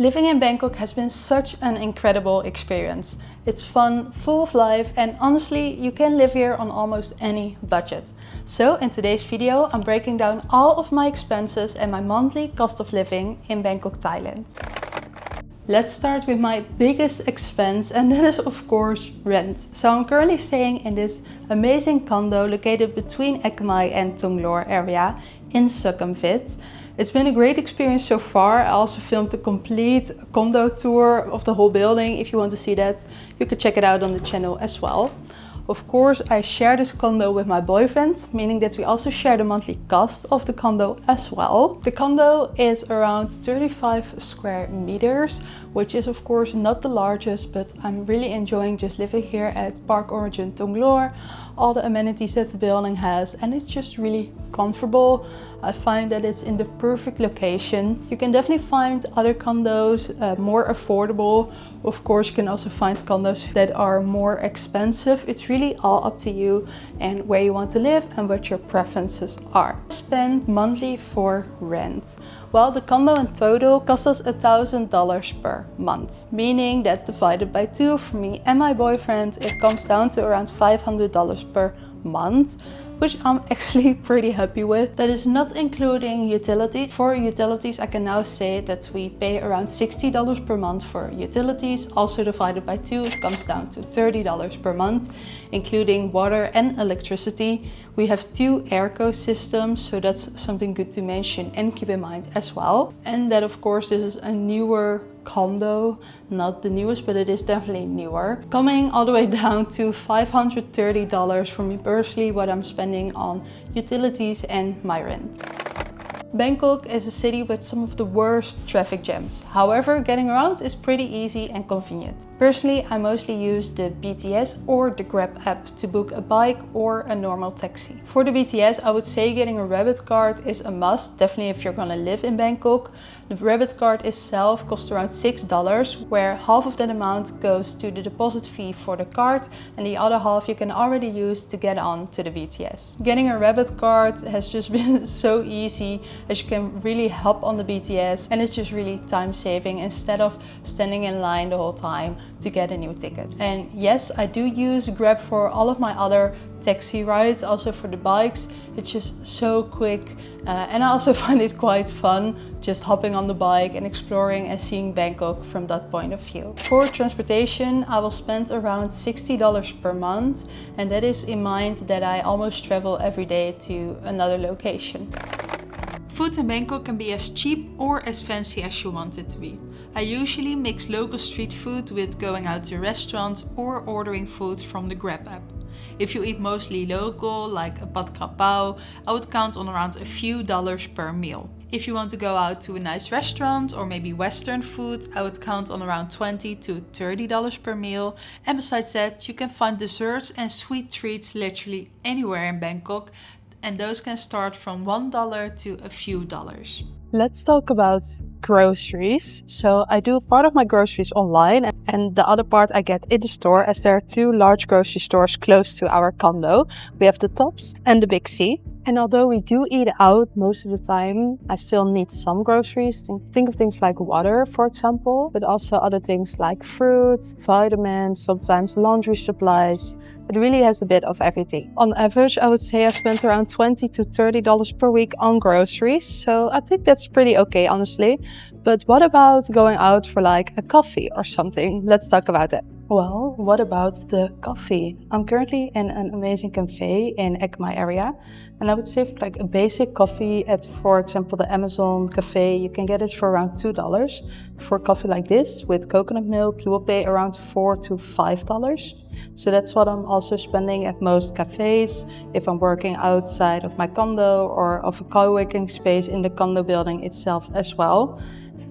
Living in Bangkok has been such an incredible experience. It's fun, full of life, and honestly, you can live here on almost any budget. So in today's video, I'm breaking down all of my expenses and my monthly cost of living in Bangkok, Thailand. Let's start with my biggest expense, and that is of course rent. So I'm currently staying in this amazing condo located between Ekmai and Tonglor area in Sukhumvit. It's been a great experience so far. I also filmed a complete condo tour of the whole building. If you want to see that, you can check it out on the channel as well. Of course, I share this condo with my boyfriend, meaning that we also share the monthly cost of the condo as well. The condo is around 35 square meters, which is of course not the largest, but I'm really enjoying just living here at Park Origin Tonglor. All the amenities that the building has, and it's just really comfortable. I find that it's in the perfect location. You can definitely find other condos more affordable. Of course, you can also find condos that are more expensive. It's really all up to you and where you want to live and what your preferences are. Spend monthly for rent. Well, the condo in total costs us $1,000 per month, meaning that divided by 2 for me and my boyfriend, it comes down to around $500 per month, which I'm actually pretty happy with. That is not including utilities. For utilities, I can now say that we pay around $60 per month for utilities. Also divided by 2, it comes down to $30 per month, including water and electricity. We have 2 airco systems, so that's something good to mention and keep in mind as well. And that of course, this is a newer condo, not the newest, but it is definitely newer. Coming all the way down to $530 for me personally, what I'm spending on utilities and my rent. Bangkok is a city with some of the worst traffic jams. However, getting around is pretty easy and convenient. Personally, I mostly use the BTS or the Grab app to book a bike or a normal taxi. For the BTS, I would say getting a Rabbit card is a must, definitely if you're gonna live in Bangkok. The Rabbit card itself costs around $6, where half of that amount goes to the deposit fee for the card and the other half you can already use to get on to the BTS. Getting a Rabbit card has just been so easy, as you can really hop on the BTS and it's just really time saving instead of standing in line the whole time to get a new ticket. And yes, I do use Grab for all of my other taxi rides, also for the bikes. It's just so quick and I also find it quite fun just hopping on the bike and exploring and seeing Bangkok from that point of view. For transportation, I will spend around $60 per month, and that is in mind that I almost travel every day to another location. Food in Bangkok can be as cheap or as fancy as you want it to be. I usually mix local street food with going out to restaurants or ordering food from the Grab app. If you eat mostly local, like a pad kra pao, I would count on around a few dollars per meal. If you want to go out to a nice restaurant or maybe Western food, I would count on around $20 to $30 per meal. And besides that, you can find desserts and sweet treats literally anywhere in Bangkok, and those can start from $1 to a few dollars. Let's talk about groceries. So I do part of my groceries online and the other part I get in the store, as there are 2 large grocery stores close to our condo. We have the Tops and the Big C. And although we do eat out most of the time, I still need some groceries. Think of things like water, for example, but also other things like fruits, vitamins, sometimes laundry supplies. It really has a bit of everything. On average, I would say I spend around $20 to $30 per week on groceries. So I think that's pretty okay, honestly. But what about going out for like a coffee or something? Let's talk about that. Well, what about the coffee? I'm currently in an amazing cafe in Ekmai area, and I would say for like a basic coffee at, for example, the Amazon cafe, you can get it for around $2. For coffee like this with coconut milk, you will pay around $4 to $5. So that's what I'm also spending at most cafes if I'm working outside of my condo or of a co-working space in the condo building itself as well.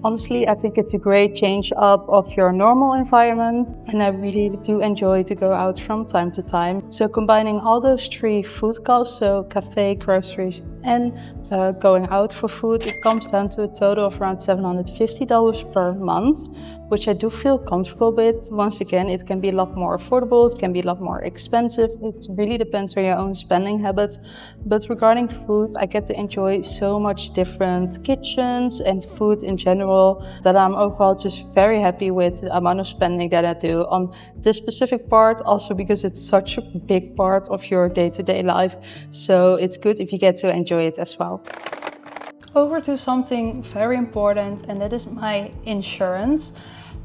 Honestly, I think it's a great change up of your normal environment, and I really do enjoy to go out from time to time. So combining all those 3 food costs, so cafe, groceries and going out for food, it comes down to a total of around $750 per month, which I do feel comfortable with. Once again, it can be a lot more affordable, it can be a lot more expensive. It really depends on your own spending habits. But regarding food, I get to enjoy so much different kitchens and food in general that I'm overall just very happy with the amount of spending that I do on this specific part, also because it's such a big part of your day-to-day life. So it's good if you get to enjoy it as well. Over to something very important, and that is my insurance.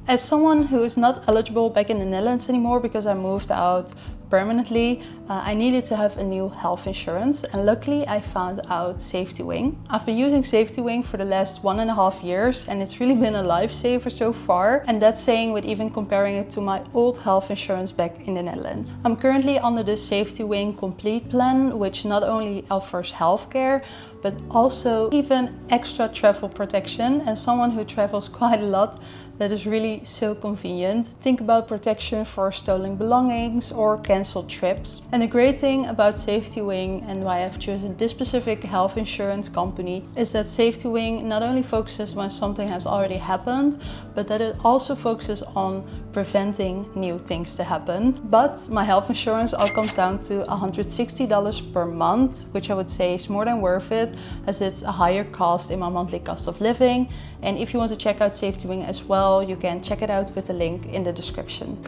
As someone who is not eligible back in the Netherlands anymore because I moved out permanently, I needed to have a new health insurance, and luckily I found out Safety Wing. I've been using Safety Wing for the last 1.5 years, and it's really been a lifesaver so far, and that's saying with even comparing it to my old health insurance back in the Netherlands. I'm currently under the Safety Wing Complete plan, which not only offers healthcare but also even extra travel protection. As someone who travels quite a lot, that is really so convenient. Think about protection for stolen belongings or cancelled trips. And the great thing about Safety Wing, and why I've chosen this specific health insurance company, is that Safety Wing not only focuses when something has already happened, but that it also focuses on preventing new things to happen. But my health insurance all comes down to $160 per month, which I would say is more than worth it, as it's a higher cost in my monthly cost of living. And if you want to check out Safety Wing as well, you can check it out with the link in the description.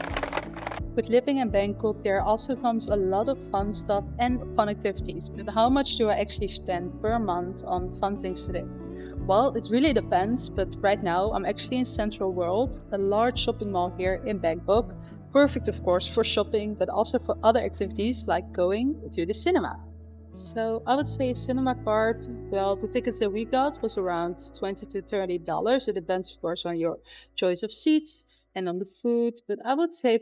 With living in Bangkok, there also comes a lot of fun stuff and fun activities. But how much do I actually spend per month on fun things to do? Well, it really depends, but right now I'm actually in Central World, a large shopping mall here in Bangkok. Perfect, of course, for shopping, but also for other activities like going to the cinema. So I would say cinema card, well, the tickets that we got was around $20 to $30. It depends, of course, on your choice of seats and on the food. But I would say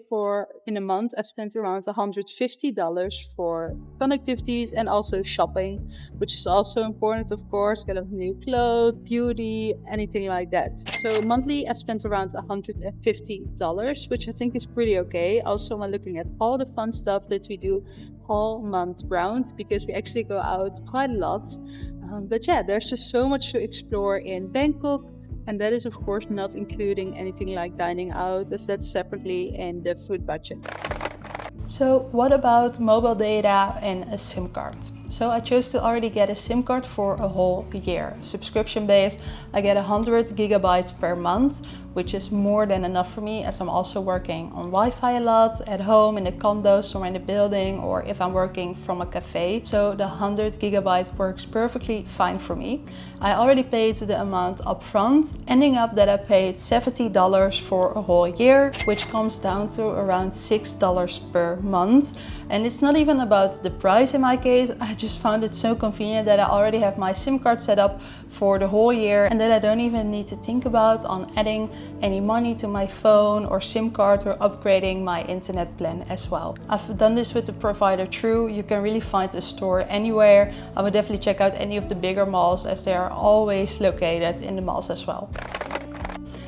in a month, I spent around $150 for fun activities and also shopping, which is also important, of course, get new clothes, beauty, anything like that. So monthly, I spent around $150, which I think is pretty okay. Also, when looking at all the fun stuff that we do all month round, because we actually go out quite a lot. But yeah, there's just so much to explore in Bangkok. And that is, of course, not including anything like dining out, as that's separately in the food budget. So what about mobile data and a SIM card? So I chose to already get a SIM card for a whole year. Subscription based, I get 100 gigabytes per month, which is more than enough for me, as I'm also working on Wi-Fi a lot at home, in the condos or in the building, or if I'm working from a cafe. So the 100 gigabyte works perfectly fine for me. I already paid the amount upfront, ending up that I paid $70 for a whole year, which comes down to around $6 per month. And it's not even about the price in my case. I just found it so convenient that I already have my SIM card set up for the whole year, and that I don't even need to think about on adding any money to my phone or SIM card or upgrading my internet plan as well. I've done this with the provider True. You can really find a store anywhere. I would definitely check out any of the bigger malls, as they are always located in the malls as well.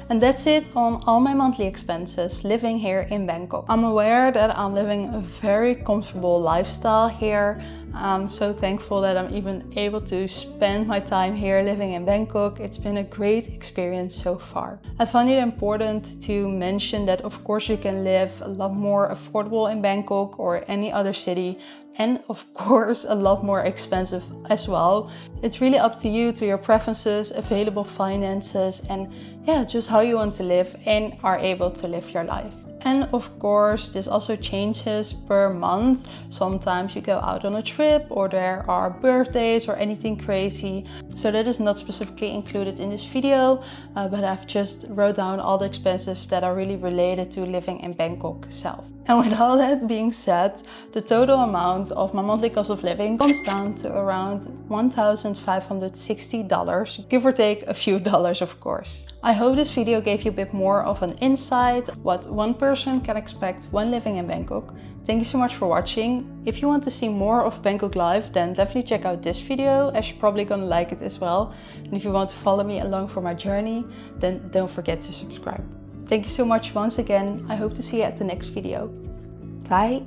And that's it on all my monthly expenses living here in Bangkok. I'm aware that I'm living a very comfortable lifestyle here. I'm so thankful that I'm even able to spend my time here living in Bangkok. It's been a great experience so far. I find it important to mention that, of course, you can live a lot more affordable in Bangkok or any other city, and of course a lot more expensive as well. It's really up to you, to your preferences, available finances, and yeah, just how you want to live and are able to live your life. And of course, this also changes per month. Sometimes you go out on a trip, or there are birthdays or anything crazy. So that is not specifically included in this video, but I've just wrote down all the expenses that are really related to living in Bangkok itself. And with all that being said, the total amount of my monthly cost of living comes down to around $1,560, give or take a few dollars, of course. I hope this video gave you a bit more of an insight what one person can expect when living in Bangkok. Thank you so much for watching. If you want to see more of Bangkok life, then definitely check out this video, as you're probably gonna like it as well. And if you want to follow me along for my journey, then don't forget to subscribe. Thank you so much once again. I hope to see you at the next video. Bye!